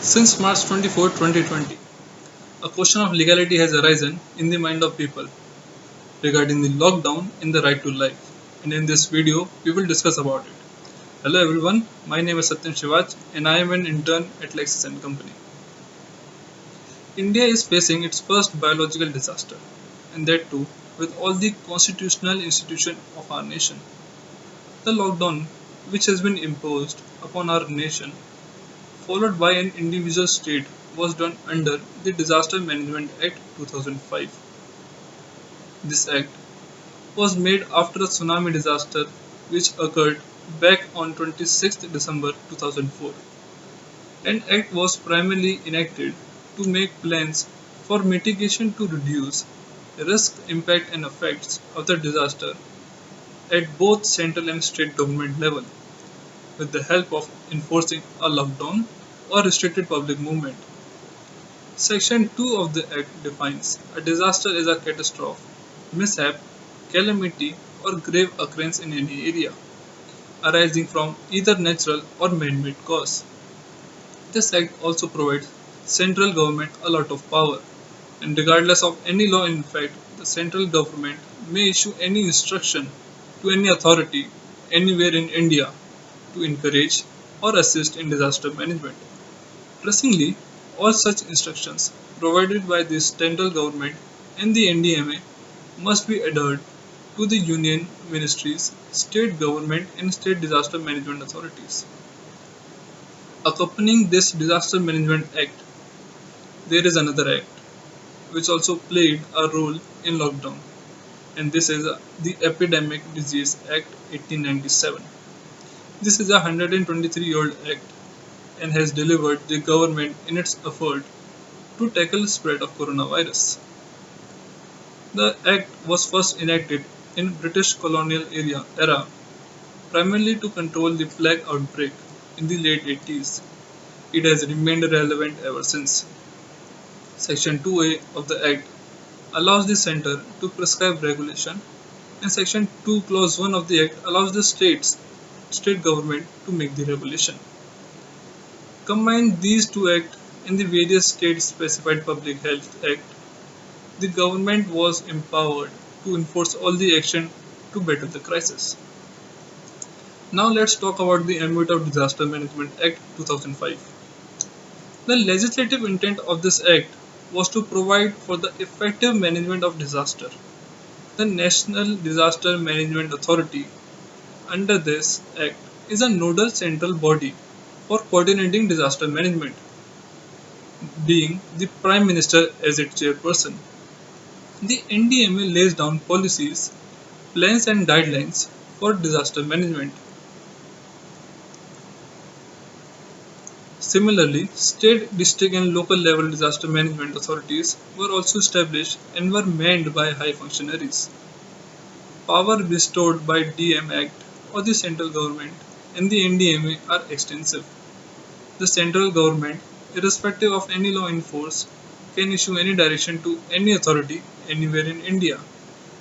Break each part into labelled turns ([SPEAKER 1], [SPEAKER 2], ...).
[SPEAKER 1] Since March 24, 2020, a question of legality has arisen in the mind of people regarding the lockdown and the right to life. And in this video, we will discuss about it. Hello everyone, my name is SATYAM SHIVAACH and I am an intern at LEXIS and Company. India is facing its first biological disaster, and that too with all the constitutional institutions of our nation. The lockdown, which has been imposed upon our nation, followed by an individual state, was done under the Disaster Management Act 2005. This act was made after a tsunami disaster which occurred back on 26th December 2004. An act was primarily enacted to make plans for mitigation to reduce risk, impact and effects of the disaster at both central and state government level with the help of enforcing a lockdown or restricted public movement. Section 2 of the Act defines a disaster as a catastrophe, mishap, calamity, or grave occurrence in any area, arising from either natural or man-made cause. This Act also provides central government a lot of power, and regardless of any law in effect, the central government may issue any instruction to any authority anywhere in India to encourage or assist in disaster management. Pressingly, all such instructions provided by the central government and the NDMA must be adhered to the union ministries, state government and state disaster management authorities. Accompanying this Disaster Management Act, there is another act which also played a role in lockdown, and this is the Epidemic Disease Act 1897. This is a 123-year-old act and has delivered the government in its effort to tackle the spread of coronavirus. The act was first enacted in British colonial era primarily to control the plague outbreak in the late 80s. It has remained relevant ever since. Section 2A of the Act allows the centre to prescribe regulation, and Section 2 Clause 1 of the Act allows the state government to make the regulation. Combine these two acts and the various state-specified Public Health Act, the government was empowered to enforce all the action to better the crisis. Now let's talk about the Ambit of Disaster Management Act 2005. The legislative intent of this act was to provide for the effective management of disaster. The National Disaster Management Authority under this act is a nodal central body for coordinating disaster management, being the Prime Minister as its chairperson. The NDMA lays down policies, plans and guidelines for disaster management. Similarly, state, district and local level disaster management authorities were also established and were manned by high functionaries. Power bestowed by DM Act or the central government and the NDMA are extensive. The central government, irrespective of any law in force, can issue any direction to any authority anywhere in India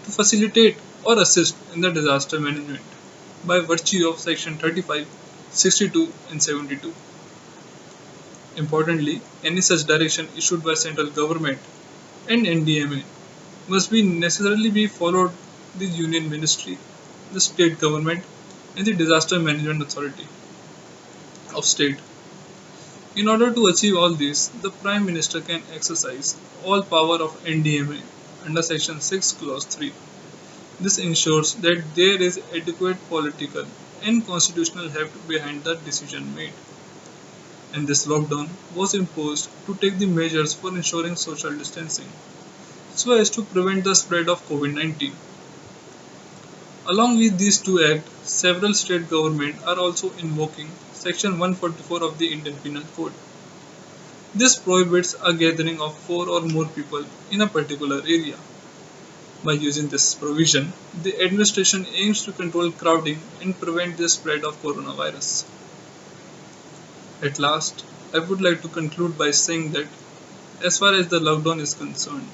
[SPEAKER 1] to facilitate or assist in the disaster management by virtue of Section 35, 62 and 72. Importantly, any such direction issued by central government and NDMA must be necessarily be followed the Union Ministry, the state government and the Disaster Management Authority of state. In order to achieve all this, the Prime Minister can exercise all power of NDMA under Section 6 Clause 3. This ensures that there is adequate political and constitutional heft behind the decision made. And this lockdown was imposed to take the measures for ensuring social distancing so as to prevent the spread of COVID-19. Along with these two acts, several state governments are also invoking Section 144 of the Indian Penal Code. This prohibits a gathering of 4 or more people in a particular area. By using this provision, the administration aims to control crowding and prevent the spread of coronavirus. At last, I would like to conclude by saying that as far as the lockdown is concerned,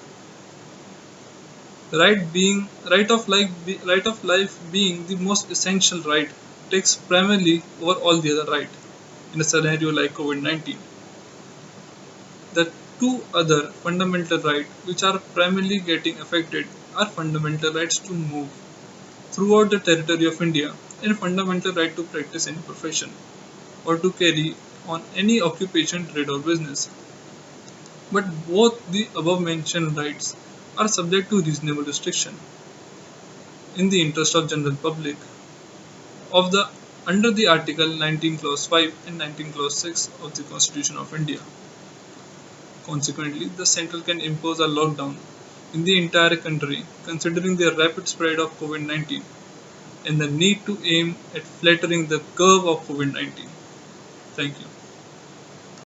[SPEAKER 1] right of life being the most essential right takes primarily over all the other right in a scenario like COVID-19. The two other fundamental rights which are primarily getting affected are fundamental rights to move throughout the territory of India and fundamental right to practice any profession or to carry on any occupation, trade or business. But both the above mentioned rights are subject to reasonable restriction in the interest of general public of the under the Article 19 Clause 5 and 19 Clause 6 of the Constitution of India. Consequently, the central can impose a lockdown in the entire country considering the rapid spread of COVID-19 and the need to aim at flattening the curve of COVID-19. Thank you.